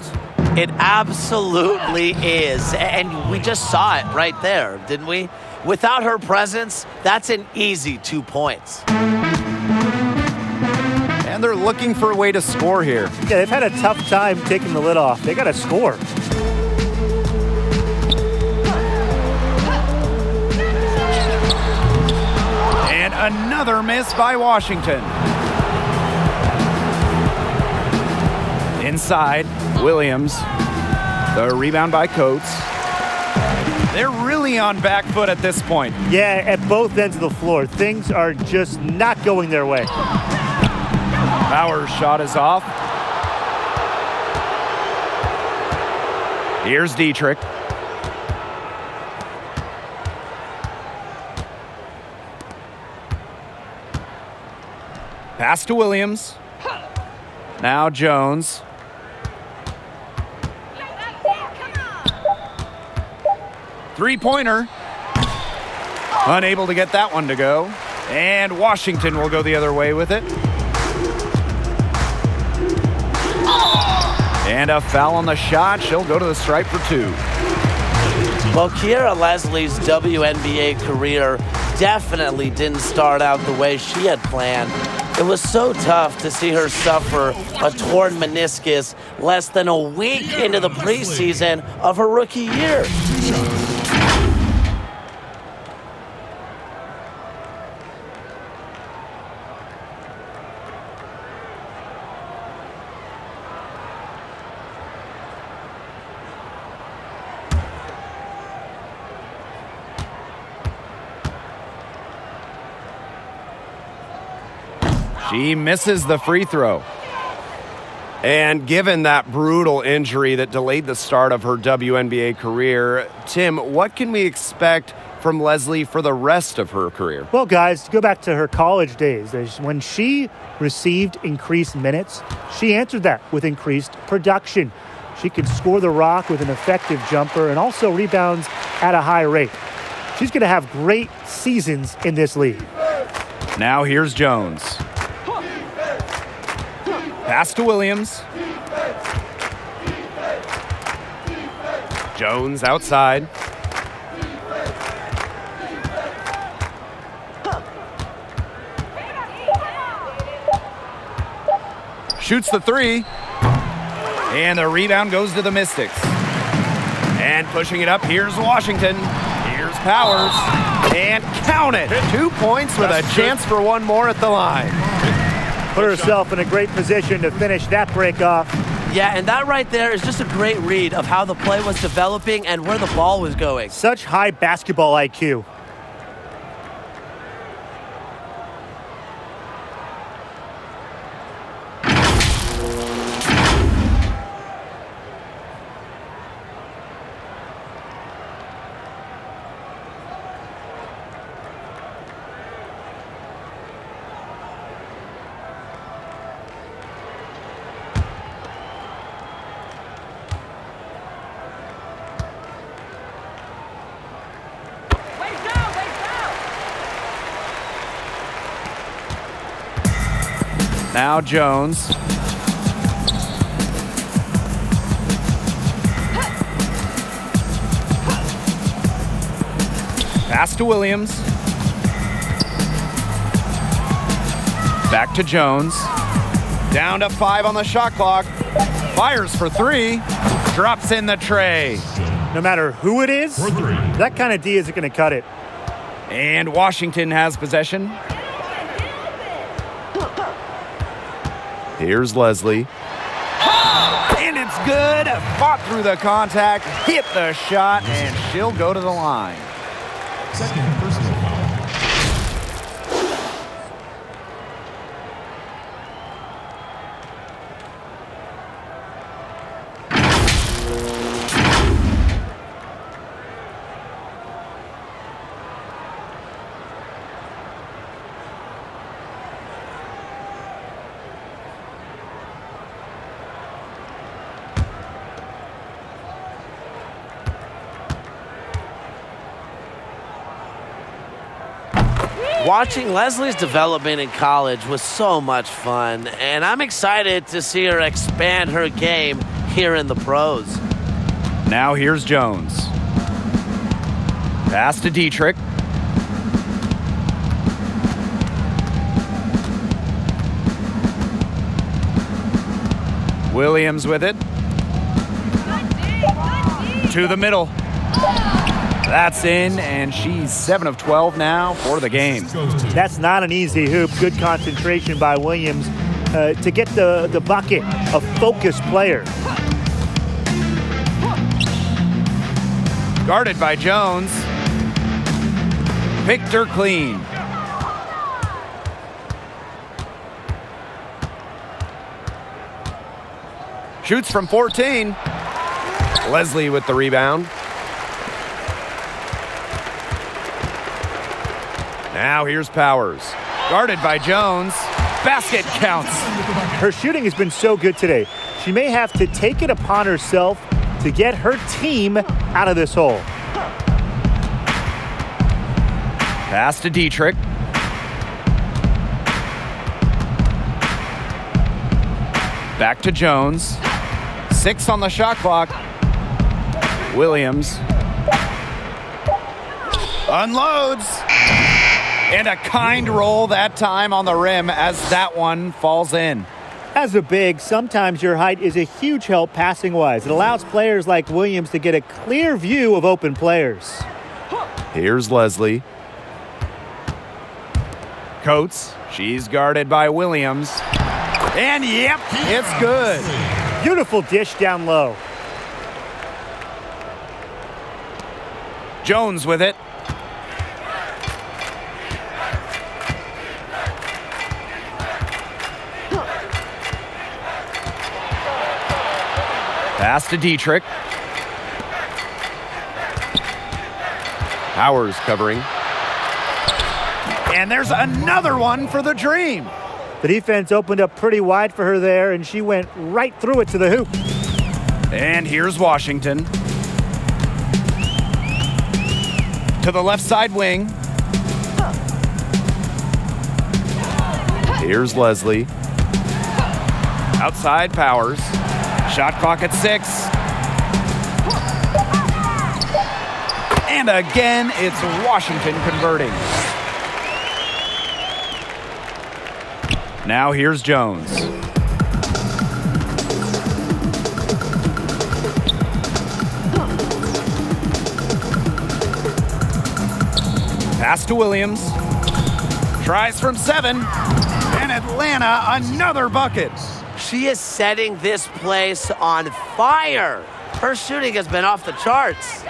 It absolutely is. And we just saw it right there, didn't we? Without her presence, that's an easy 2 points. And they're looking for a way to score here. Yeah, they've had a tough time taking the lid off. They got to score. And another miss by Washington. Inside, Williams. The rebound by Coates. They're really on back foot at this point. Yeah, at both ends of the floor. Things are just not going their way. Powers' shot is off. Here's Dietrich. Pass to Williams. Now Jones. Three-pointer. Unable to get that one to go. And Washington will go the other way with it. And a foul on the shot. She'll go to the stripe for 2. Well, Kiera Leslie's WNBA career definitely didn't start out the way she had planned. It was so tough to see her suffer a torn meniscus less than a week into the preseason of her rookie year. She misses the free throw. And given that brutal injury that delayed the start of her WNBA career, Tim, what can we expect from Leslie for the rest of her career? Well, guys, to go back to her college days, when she received increased minutes, she answered that with increased production. She could score the rock with an effective jumper and also rebounds at a high rate. She's going to have great seasons in this league. Now here's Jones. Pass to Williams. Jones outside. Shoots the three. And the rebound goes to the Mystics. And pushing it up, here's Washington. Here's Powers. And count it. 2 points with a chance for one more at the line. Put herself in a great position to finish that break off. Yeah, and that right there is just a great read of how the play was developing and where the ball was going. Such high basketball IQ. Now Jones. Pass to Williams. Back to Jones. Down to 5 on the shot clock. Fires for 3. Drops in the tray. No matter who it is, that kind of D isn't going to cut it. And Washington has possession. Here's Leslie. And it's good. Fought through the contact, hit the shot, and she'll go to the line. Second personal foul. Watching Leslie's development in college was so much fun, and I'm excited to see her expand her game here in the pros. Now here's Jones. Pass to Dietrich. Williams with it. To the middle. That's in, and she's 7 of 12 now for the game. That's not an easy hoop. Good concentration by Williams to get the bucket. A focused player. Guarded by Jones. Picked her clean. Shoots from 14. Leslie with the rebound. Now here's Powers. Guarded by Jones. Basket counts. Her shooting has been so good today. She may have to take it upon herself to get her team out of this hole. Pass to Dietrich. Back to Jones. 6 on the shot clock. Williams. Unloads. And a kind roll that time on the rim as that one falls in. As a big, sometimes your height is a huge help passing-wise. It allows players like Williams to get a clear view of open players. Here's Leslie. Coates. She's guarded by Williams. And yep, it's good. Beautiful dish down low. Jones with it. Pass to Dietrich. Powers covering. And there's another one for the Dream. The defense opened up pretty wide for her there, and she went right through it to the hoop. And here's Washington. To the left side wing. Here's Leslie. Outside Powers. Shot clock at 6. And again, it's Washington converting. Now here's Jones. Pass to Williams. Tries from 7. And Atlanta, another bucket. She is setting this place on fire. Her shooting has been off the charts.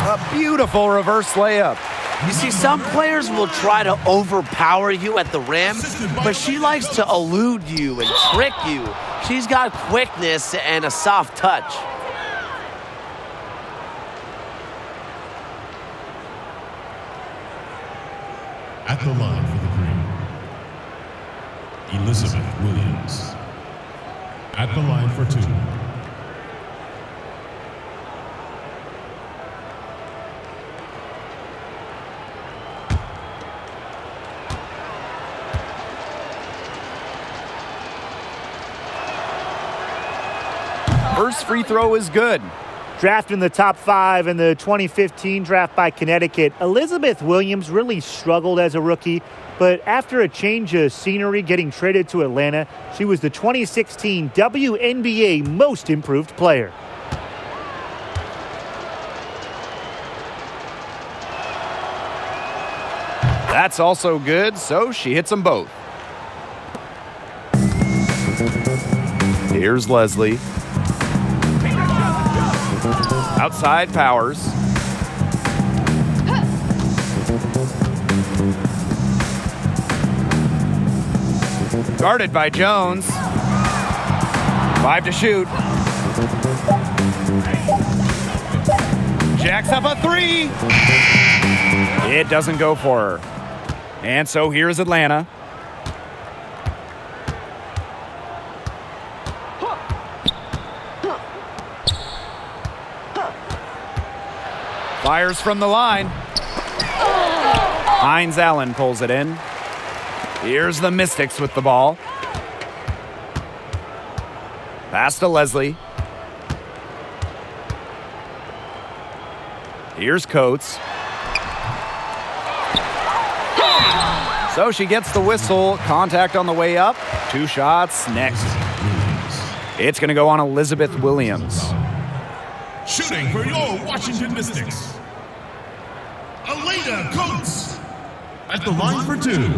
A beautiful reverse layup. You see, some players will try to overpower you at the rim, but she likes to elude you and trick you. She's got quickness and a soft touch. At the line for the Green, Elizabeth Williams. At the line for 2. First free throw is good. Drafted in the top 5 in the 2015 draft by Connecticut, Elizabeth Williams really struggled as a rookie, but after a change of scenery getting traded to Atlanta, she was the 2016 WNBA Most Improved Player. That's also good, so she hits them both. Here's Leslie. Outside Powers. Guarded by Jones. 5 to shoot. Jacks up a 3. It doesn't go for her. And so here's Atlanta. Fires from the line. Hines Allen pulls it in. Here's the Mystics with the ball. Pass to Leslie. Here's Coates. So she gets the whistle. Contact on the way up. 2 shots next. It's going to go on Elizabeth Williams. Shooting for your Washington Mystics, Elena Coates. At the line for 2.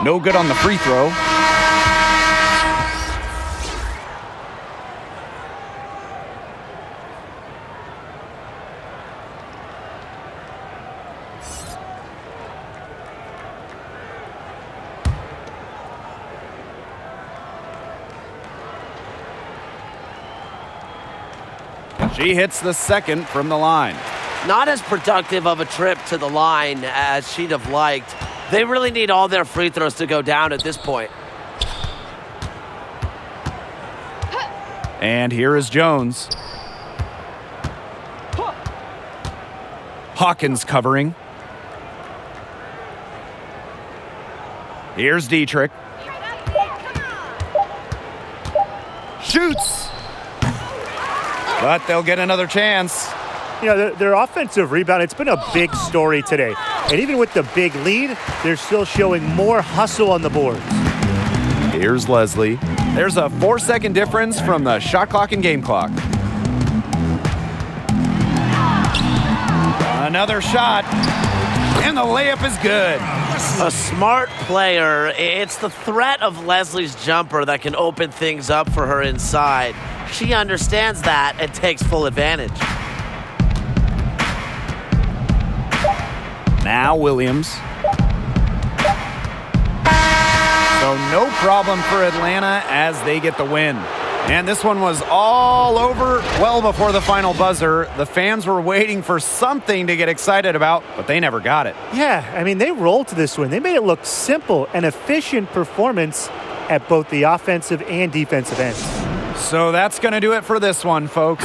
No good on the free throw. She hits the second from the line. Not as productive of a trip to the line as she'd have liked. They really need all their free throws to go down at this point. And here is Jones. Hawkins covering. Here's Dietrich. Shoots. But they'll get another chance. You know, their offensive rebound, it's been a big story today. And even with the big lead, they're still showing more hustle on the boards. Here's Leslie. There's a 4-second difference from the shot clock and game clock. Another shot. And the layup is good. A smart player. It's the threat of Leslie's jumper that can open things up for her inside. She understands that and takes full advantage. Now Williams. So no problem for Atlanta as they get the win. And this one was all over well before the final buzzer. The fans were waiting for something to get excited about, but they never got it. Yeah, I mean, they rolled to this win. They made it look simple and efficient performance at both the offensive and defensive ends. So that's going to do it for this one, folks.